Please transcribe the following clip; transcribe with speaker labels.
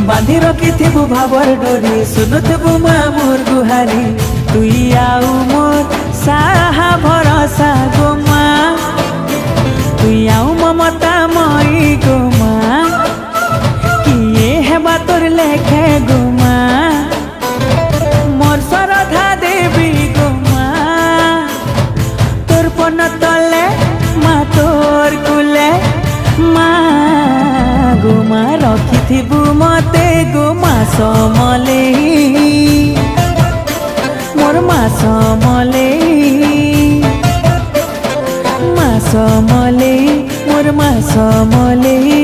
Speaker 1: बांधी रखिथिबु भावर डोरी सुनुथबु माँ मोर गुहारी तुई आउ मोर साहा भरोसा गो माँ तुई आउ ममता मई गो माँ किए हेबा तोर लेखे गो माँ मोर श्रद्धा देवी गो माँ तोर पन तले माँ तोर कुले माँ गो माँ रखिथिबु मते गो माँ समले मोर माँ समले माँ समले मोर माँ समले।